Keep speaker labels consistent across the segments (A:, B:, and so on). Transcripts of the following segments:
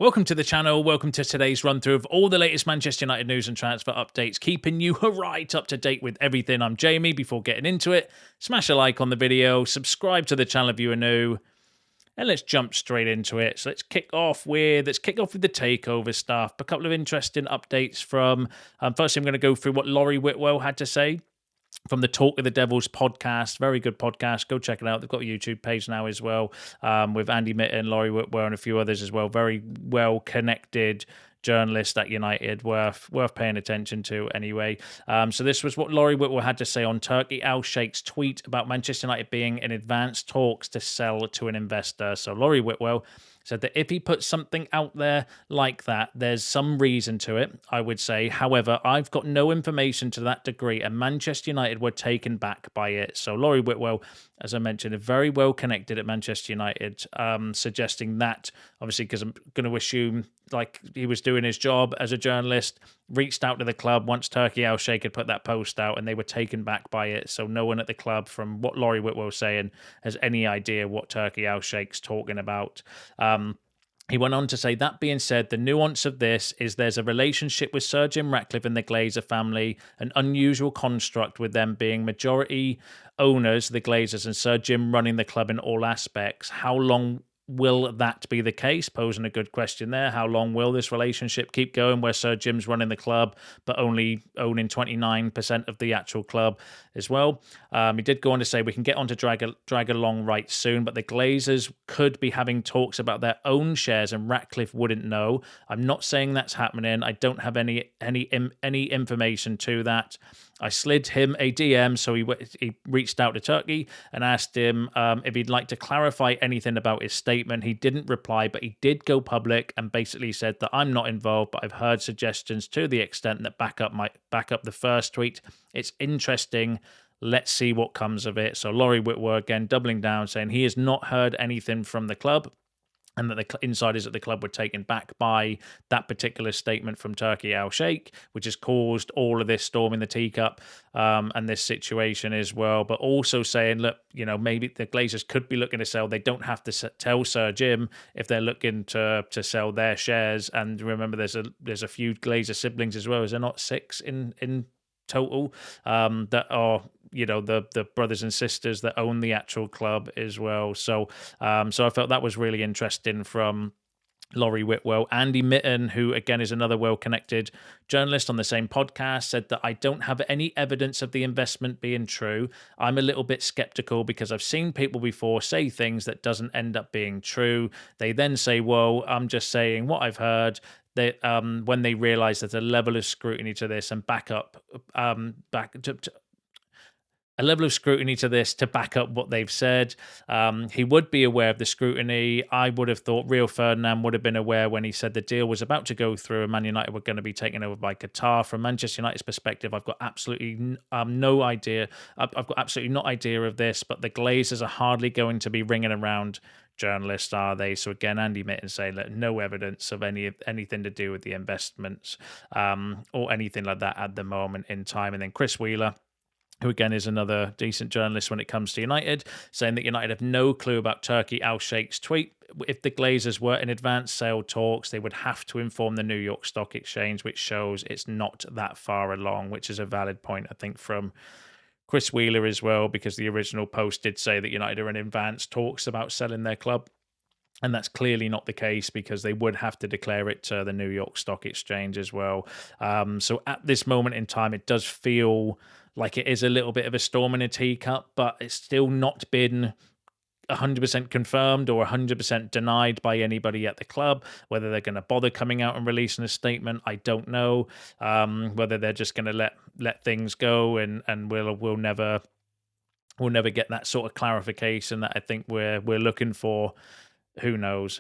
A: Welcome to the channel. Welcome to today's run through of all the latest Manchester United news and transfer updates, keeping you right up to date with everything. I'm Jamie. Before getting into it, smash a like on the video, subscribe to the channel if you are new, and let's jump straight into it. So let's kick off with the Takeover stuff. A couple of interesting updates from, firstly, I'm going to go through what Laurie Whitwell had to say from the Talk of the Devils podcast. Very good podcast. Go check it out. They've got a YouTube page now as well, with Andy Mitten, Laurie Whitwell, and a few others as well. Very well connected journalist at United, worth paying attention to anyway. So this was what Laurie Whitwell had to say on Turki Al Sheikh's tweet about Manchester United being in advanced talks to sell to an investor. So Laurie Whitwell said that if he puts something out there like that, there's some reason to it, I would say. However, I've got no information to that degree, and Manchester United were taken back by it. So Laurie Whitwell, as I mentioned, is very well connected at Manchester United, suggesting that, obviously, because I'm going to assume like he was doing his job as a journalist, reached out to the club once Turki Al Sheikh had put that post out, and they were taken back by it. So no one at the club, from what Laurie Whitwell was saying, has any idea what Turki Al Sheikh's talking about. He went on to say, that being said, the nuance of this is there's a relationship with Sir Jim Ratcliffe and the Glazer family, an unusual construct with them being majority owners, the Glazers, and Sir Jim running the club in all aspects. How long will that be the case? Posing a good question there. How long will this relationship keep going where Sir Jim's running the club but only owning 29% of the actual club as well? He did go on to say we can get on to drag along right soon, but the Glazers could be having talks about their own shares and Ratcliffe wouldn't know. I'm not saying that's happening. I don't have any information to that. I slid him a DM, so he reached out to Turkey and asked him if he'd like to clarify anything about his statement. He didn't reply, but he did go public and basically said that I'm not involved, but I've heard suggestions to the extent that back up the first tweet. It's interesting. Let's see what comes of it. So Laurie Whitwell again doubling down, saying he has not heard anything from the club, and that the insiders at the club were taken back by that particular statement from Turki Al Sheikh, which has caused all of this storm in the teacup and this situation as well. But also saying, look, maybe the Glazers could be looking to sell. They don't have to tell Sir Jim if they're looking to sell their shares. And remember, there's a few Glazer siblings as well. Is there not 6 in total that are the brothers and sisters that own the actual club as well? So I felt that was really interesting from Laurie Whitwell. Andy Mitten, who again is another well-connected journalist on the same podcast, said that I don't have any evidence of the investment being true. I'm a little bit skeptical because I've seen people before say things that doesn't end up being true. They then say, well, I'm just saying what I've heard. They, when they realise there's a level of scrutiny to this and a level of scrutiny to this to back up what they've said. He would be aware of the scrutiny. I would have thought Rio Ferdinand would have been aware when he said the deal was about to go through and Man United were going to be taken over by Qatar. From Manchester United's perspective, I've got absolutely no idea. I've got absolutely no idea of this, but the Glazers are hardly going to be ringing around journalists, are they? So again, Andy Mitten saying that no evidence of anything to do with the investments or anything like that at the moment in time. And then Chris Wheeler, who again is another decent journalist when it comes to United, saying that United have no clue about Turki Al Sheikh's tweet. If the Glazers were in advanced sale talks, they would have to inform the New York Stock Exchange, which shows it's not that far along, which is a valid point, I think, from Chris Wheeler as well, because the original post did say that United are in advanced talks about selling their club. And that's clearly not the case because they would have to declare it to the New York Stock Exchange as well. So at this moment in time, it does feel like it is a little bit of a storm in a teacup, but it's still not been 100% confirmed or 100% denied by anybody at the club. Whether they're going to bother coming out and releasing a statement, I don't know. Whether they're just going to let things go and we'll never get that sort of clarification that I think we're looking for. Who knows?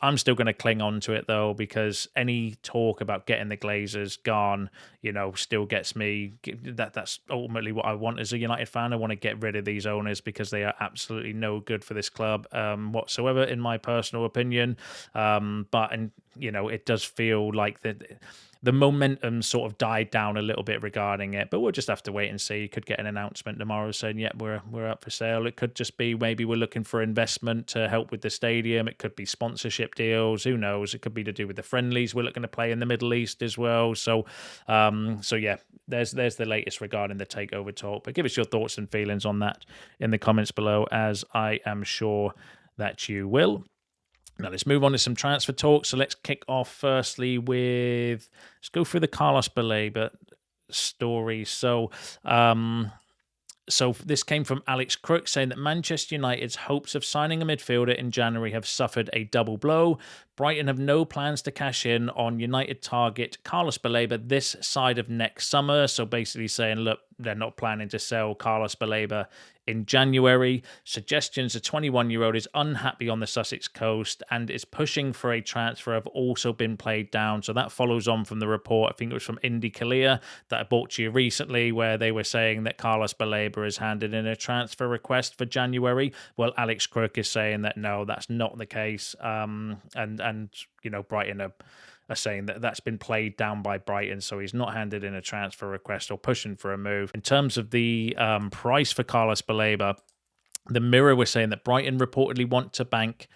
A: I'm still going to cling on to it, though, because any talk about getting the Glazers gone, still gets me. That's ultimately what I want as a United fan. I want to get rid of these owners because they are absolutely no good for this club whatsoever, in my personal opinion. But it does feel like that the momentum sort of died down a little bit regarding it, but we'll just have to wait and see. You could get an announcement tomorrow saying, "Yeah, we're up for sale." It could just be maybe we're looking for investment to help with the stadium. It could be sponsorship deals. Who knows? It could be to do with the friendlies we're looking to play in the Middle East as well. So, yeah, there's the latest regarding the takeover talk. But give us your thoughts and feelings on that in the comments below, as I am sure that you will. Now let's move on to some transfer talk. So let's kick off firstly with, let's go through the Carlos Baleba story. So this came from Alex Crook saying that Manchester United's hopes of signing a midfielder in January have suffered a double blow. Brighton have no plans to cash in on United target Carlos Baleba this side of next summer. So basically saying, look, they're not planning to sell Carlos Baleba in January. Suggestions: a 21-year-old is unhappy on the Sussex coast and is pushing for a transfer have also been played down. So that follows on from the report, I think it was from Indy Kalia, that I bought to you recently, where they were saying that Carlos Baleba has handed in a transfer request for January. Well, Alex Crook is saying that no, that's not the case. And you know, Brighton are saying that that's been played down by Brighton, so he's not handed in a transfer request or pushing for a move. In terms of the price for Carlos Baleba, the Mirror was saying that Brighton reportedly want to bank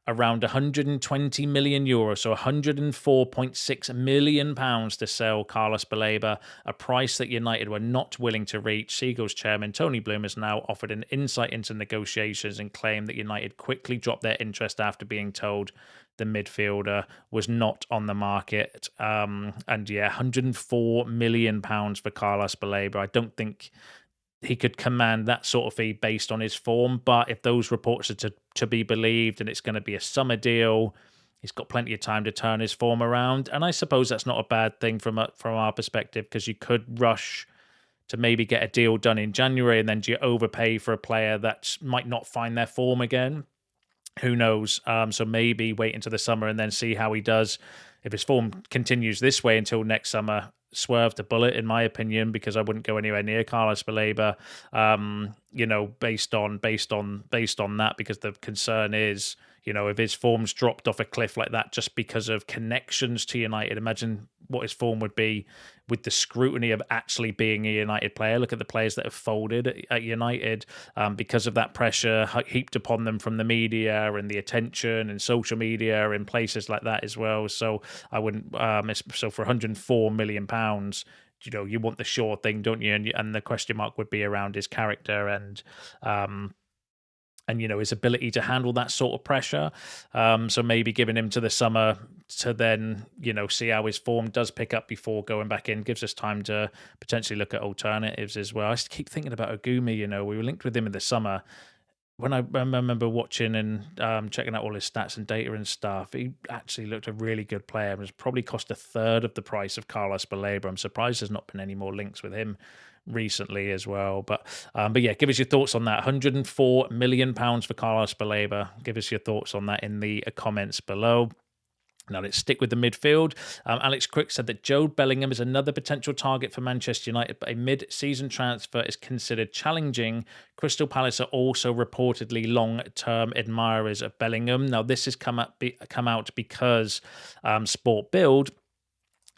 A: around 120 million euros, so 104.6 million pounds to sell Carlos Baleba, a price that United were not willing to reach. Seagulls chairman Tony Bloom has now offered an insight into negotiations and claimed that United quickly dropped their interest after being told the midfielder was not on the market. And yeah, 104 million pounds for Carlos Baleba. I don't think he could command that sort of fee based on his form, but if those reports are to be believed and it's going to be a summer deal, he's got plenty of time to turn his form around. And I suppose that's not a bad thing from our perspective, because you could rush to maybe get a deal done in January and then do you overpay for a player that might not find their form again? Who knows? So maybe wait until the summer and then see how he does. If his form continues this way until next summer, swerve the bullet, in my opinion, because I wouldn't go anywhere near Carlos Baleba. You know, based on that, because the concern is, you know, if his form's dropped off a cliff like that just because of connections to United, imagine what his form would be with the scrutiny of actually being a United player. Look at the players that have folded at United because of that pressure heaped upon them from the media and the attention and social media and places like that as well. So I wouldn't. So for 104 million pounds, you know, you want the sure thing, don't you? And the question mark would be around his character and you know, his ability to handle that sort of pressure. So maybe giving him to the summer to then, you know, see how his form does pick up before going back in gives us time to potentially look at alternatives as well. I just keep thinking about Ogumi. You know, we were linked with him in the summer. When I remember watching and checking out all his stats and data and stuff, he actually looked a really good player. It was probably cost a third of the price of Carlos Baleba. I'm surprised there's not been any more links with him recently as well. But yeah, give us your thoughts on that. 104 million pounds for Carlos Baleba. Give us your thoughts on that in the comments below. Now let's stick with the midfield. Alex Crick said that Jude Bellingham is another potential target for Manchester United, but a mid-season transfer is considered challenging. Crystal Palace are also reportedly long-term admirers of Bellingham. Now this has come out because Sport Build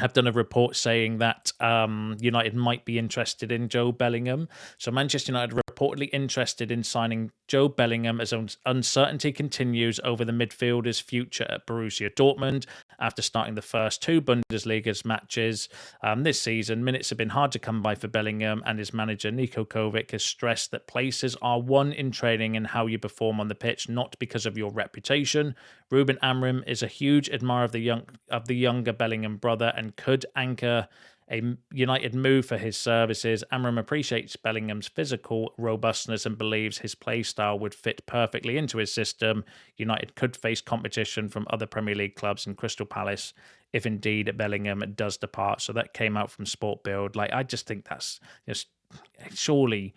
A: have done a report saying that United might be interested in Jude Bellingham. So Manchester United are reportedly interested in signing Jude Bellingham as uncertainty continues over the midfielder's future at Borussia Dortmund. After starting the first two Bundesliga matches this season, minutes have been hard to come by for Bellingham, and his manager Niko Kovac has stressed that places are won in training and how you perform on the pitch, not because of your reputation. Ruben Amorim is a huge admirer of the younger Bellingham brother and could anchor a United move for his services. Amorim appreciates Bellingham's physical robustness and believes his play style would fit perfectly into his system. United could face competition from other Premier League clubs and Crystal Palace if indeed Bellingham does depart. So that came out from Sport Build. Like, I just think that's just, surely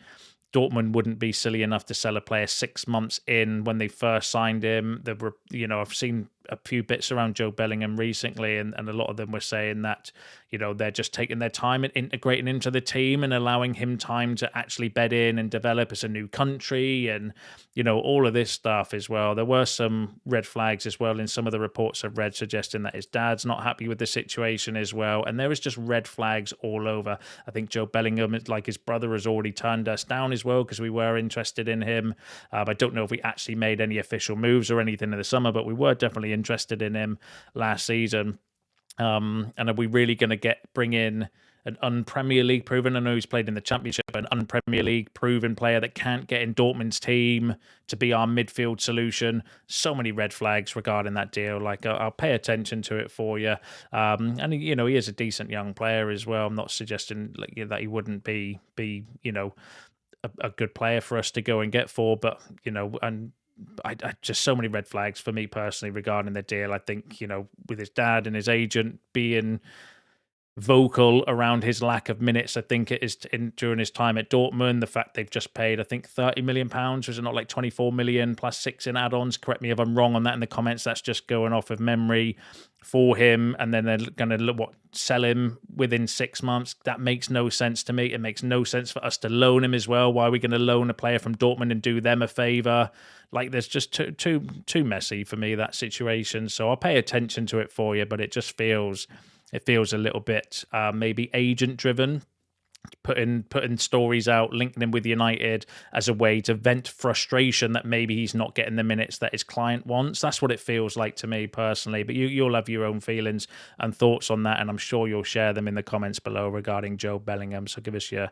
A: Dortmund wouldn't be silly enough to sell a player 6 months in when they first signed him. You know, I've seen a few bits around Joe Bellingham recently, and a lot of them were saying that, they're just taking their time and integrating into the team and allowing him time to actually bed in and develop as a new country, and all of this stuff as well. There were some red flags as well in some of the reports I've read, suggesting that his dad's not happy with the situation as well, and there was just red flags all over. I think Joe Bellingham, like his brother, has already turned us down as well because we were interested in him. I don't know if we actually made any official moves or anything in the summer, but we were definitely interested in him last season. And are we really going to bring in an un-Premier League proven, I know he's played in the Championship, an un-Premier League proven player that can't get in Dortmund's team to be our midfield solution? So many red flags regarding that deal. Like, I'll pay attention to it for you. And he is a decent young player as well. I'm not suggesting that he wouldn't be a good player for us to go and get for, but and I just so many red flags for me personally regarding the deal. I think with his dad and his agent being vocal around his lack of minutes, I think it is during his time at Dortmund. The fact they've just paid, I think, £30 million, was it not like 24 million plus 6 in add-ons? Correct me if I'm wrong on that in the comments. That's just going off of memory for him, and then they're going to sell him within 6 months. That makes no sense to me. It makes no sense for us to loan him as well. Why are we going to loan a player from Dortmund and do them a favour? Like, there's just too messy for me, that situation. So I'll pay attention to it for you, but it just feels a little bit maybe agent driven, putting stories out, linking him with United as a way to vent frustration that maybe he's not getting the minutes that his client wants. That's what it feels like to me personally. But you'll have your own feelings and thoughts on that, and I'm sure you'll share them in the comments below regarding Joe Bellingham. So give us your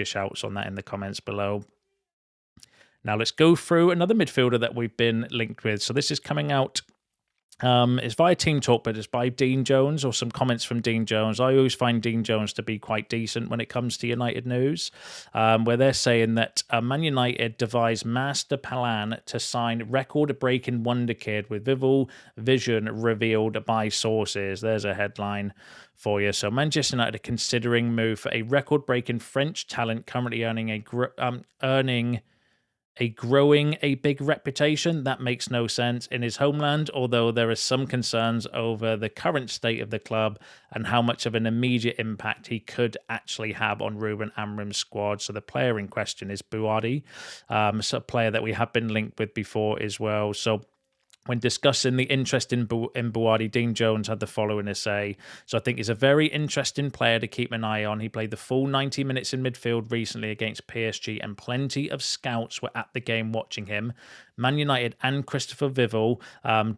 A: shouts on that in the comments below. Now let's go through another midfielder that we've been linked with. So this is coming out. It's via Team Talk, but it's by Dean Jones, or some comments from Dean Jones. I always find Dean Jones to be quite decent when it comes to United news, where they're saying that Man United devised master plan to sign record-breaking Wonderkid with vision revealed by sources. There's a headline for you. So Manchester United are considering move for a record-breaking French talent currently earning a big reputation. That makes no sense in his homeland, although there are some concerns over the current state of the club and how much of an immediate impact he could actually have on Ruben Amorim's squad. So the player in question is Bouaddi, so a player that we have been linked with before as well. So when discussing the interest in Bouaddi, Dean Jones had the following to say. So I think he's a very interesting player to keep an eye on. He played the full 90 minutes in midfield recently against PSG, and plenty of scouts were at the game watching him. Man United and Christopher Vival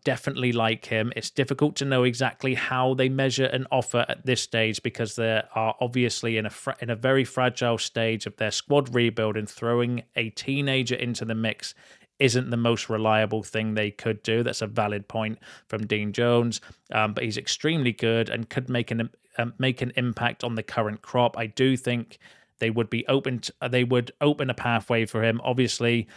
A: definitely like him. It's difficult to know exactly how they measure an offer at this stage, because they are obviously in a very fragile stage of their squad rebuild, and throwing a teenager into the mix isn't the most reliable thing they could do. That's a valid point from Dean Jones, but he's extremely good and could make an impact on the current crop. I do think they would be they would open a pathway for him. Obviously,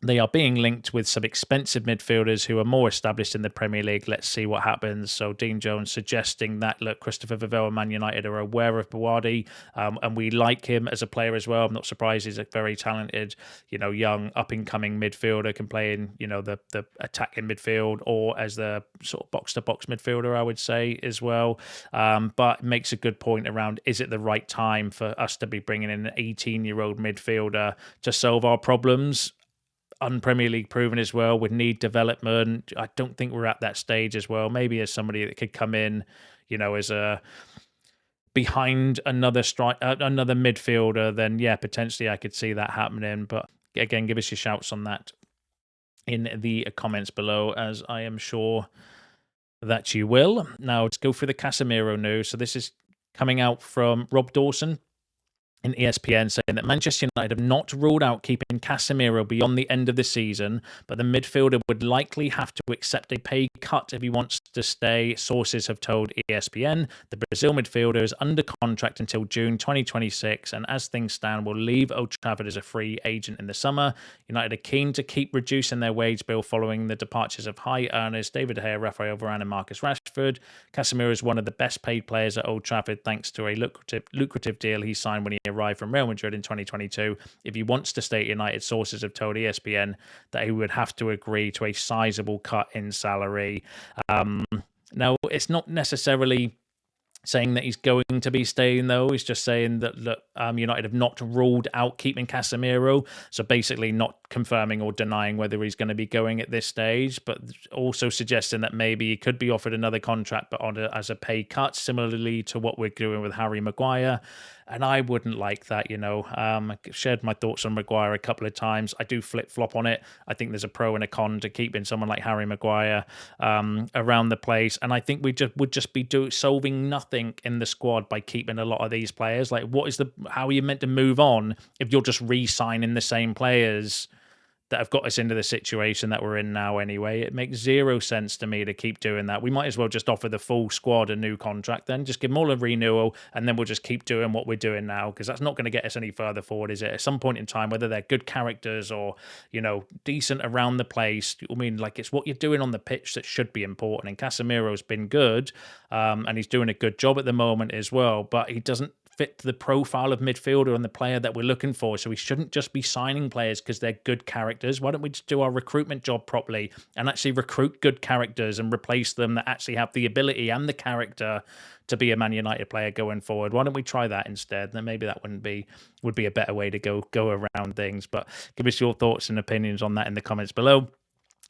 A: they are being linked with some expensive midfielders who are more established in the Premier League. Let's see what happens. So Dean Jones suggesting that, look, Christopher Vival and Man United are aware of Bouaddi, and we like him as a player as well. I'm not surprised. He's a very talented, young up-and-coming midfielder, can play in, the attacking midfield or as the sort of box-to-box midfielder, I would say, as well. But makes a good point around, is it the right time for us to be bringing in an 18-year-old midfielder to solve our problems? Un-Premier League proven as well, would need development. I don't think we're at that stage as well. Maybe as somebody that could come in, as a behind another midfielder, then yeah, potentially I could see that happening. But again, give us your shouts on that in the comments below, as I am sure that you will. Now let's go through the Casemiro news. So this is coming out from Rob Dawson in ESPN, saying that Manchester United have not ruled out keeping Casemiro beyond the end of the season, but the midfielder would likely have to accept a pay cut if he wants to stay. Sources have told ESPN the Brazil midfielder is under contract until June 2026, and as things stand, will leave Old Trafford as a free agent in the summer. United are keen to keep reducing their wage bill following the departures of high earners David De Gea, Rafael Varane and Marcus Rashford. Casemiro is one of the best paid players at Old Trafford thanks to a lucrative deal he signed when he arrived from Real Madrid in 2022. If he wants to stay at United, sources have told ESPN that he would have to agree to a sizable cut in salary. Now, it's not necessarily saying that he's going to be staying, though. He's just saying that United have not ruled out keeping Casemiro, so basically not confirming or denying whether he's going to be going at this stage, but also suggesting that maybe he could be offered another contract, but as a pay cut, similarly to what we're doing with Harry Maguire. And I wouldn't like that, I shared my thoughts on Maguire a couple of times. I do flip-flop on it. I think there's a pro and a con to keeping someone like Harry Maguire around the place. And I think we would just be solving nothing in the squad by keeping a lot of these players. Like, how are you meant to move on if you're just re-signing the same players that have got us into the situation that we're in now anyway? It makes zero sense to me to keep doing that. We might as well just offer the full squad a new contract then, just give them all a renewal, and then we'll just keep doing what we're doing now, because that's not going to get us any further forward, is it? At some point in time, whether they're good characters or, decent around the place, it's what you're doing on the pitch that should be important. And Casemiro's been good, and he's doing a good job at the moment as well, but he doesn't fit the profile of midfielder and the player that we're looking for. So we shouldn't just be signing players because they're good characters. Why don't we just do our recruitment job properly and actually recruit good characters and replace them that actually have the ability and the character to be a Man United player going forward? Why don't we try that instead? Then maybe that would be a better way to go around things. But give us your thoughts and opinions on that in the comments below.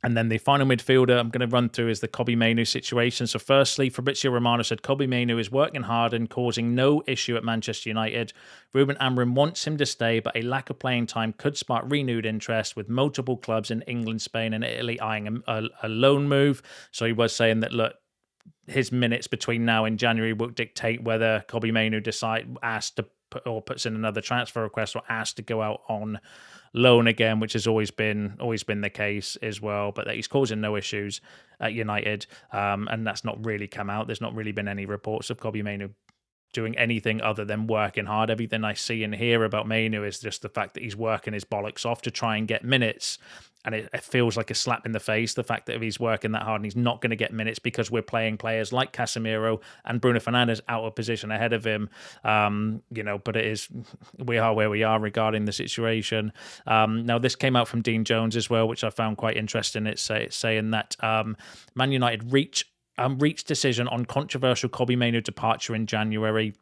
A: And then the final midfielder I'm going to run through is the Kobbie Mainoo situation. So firstly, Fabrizio Romano said Kobbie Mainoo is working hard and causing no issue at Manchester United. Ruben Amorim wants him to stay, but a lack of playing time could spark renewed interest, with multiple clubs in England, Spain and Italy eyeing a loan move. So he was saying that, look, his minutes between now and January will dictate whether Kobbie Mainoo puts in another transfer request or asked to go out on loan again, which has always been the case as well. But that he's causing no issues at United, and that's not really come out. There's not really been any reports of Kobbie Mainoo doing anything other than working hard. Everything I see and hear about Mainoo is just the fact that he's working his bollocks off to try and get minutes. And it feels like a slap in the face, the fact that if he's working that hard and he's not going to get minutes because we're playing players like Casemiro and Bruno Fernandes out of position ahead of him. But we are where we are regarding the situation. Now, this came out from Dean Jones as well, which I found quite interesting. It's saying that Man United reached decision on controversial Kobbie Mainoo departure in January.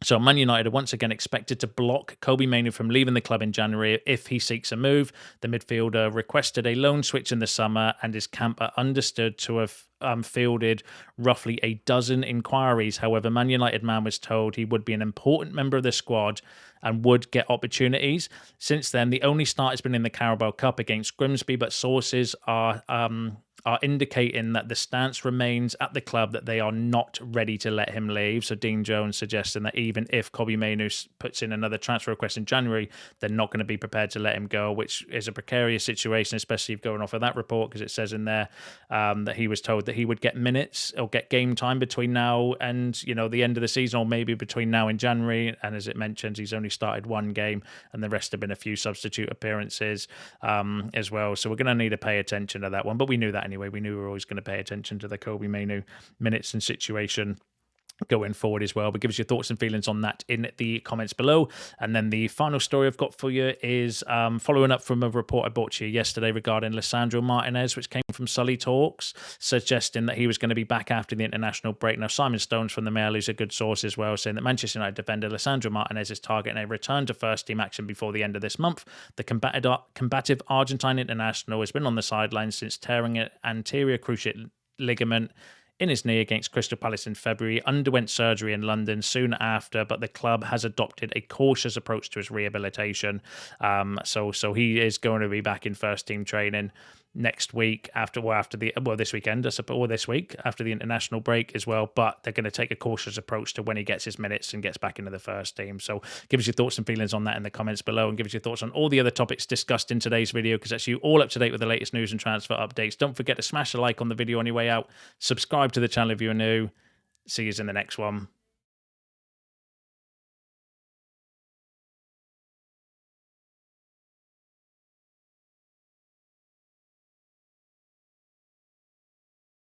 A: So Man United are once again expected to block Kobbie Mainoo from leaving the club in January if he seeks a move. The midfielder requested a loan switch in the summer, and his camp are understood to have fielded roughly a dozen inquiries. However, Man United man was told he would be an important member of the squad and would get opportunities. Since then, the only start has been in the Carabao Cup against Grimsby, but sources are indicating that the stance remains at the club that they are not ready to let him leave. So Dean Jones suggesting that even if Kobbie Mainoo puts in another transfer request in January, they're not going to be prepared to let him go, which is a precarious situation, especially if going off of that report, because it says in there that he was told that he would get minutes or get game time between now and the end of the season, or maybe between now and January. And as it mentions, he's only started one game and the rest have been a few substitute appearances as well. So we're going to need to pay attention to that one, but we knew that anyway. We knew we were always going to pay attention to the Kobbie Mainoo minutes and situation going forward as well. But give us your thoughts and feelings on that in the comments below. And then the final story I've got for you is following up from a report I brought to you yesterday regarding Lisandro Martinez, which came from Sully Talks, suggesting that he was going to be back after the international break. Now, Simon Stones from the Mail, who's a good source as well, saying that Manchester United defender Lisandro Martinez is targeting a return to first team action before the end of this month. The combative Argentine international has been on the sidelines since tearing an anterior cruciate ligament in his knee against Crystal Palace in February, underwent surgery in London soon after, but the club has adopted a cautious approach to his rehabilitation. So he is going to be back in first team training next week this weekend, I suppose, or this week after the international break as well. But they're going to take a cautious approach to when he gets his minutes and gets back into the first team. So give us your thoughts and feelings on that in the comments below, and give us your thoughts on all the other topics discussed in today's video, because that's you all up to date with the latest news and transfer updates. Don't forget to smash a like on the video on your way out. Subscribe to the channel if you're new. See you in the next one.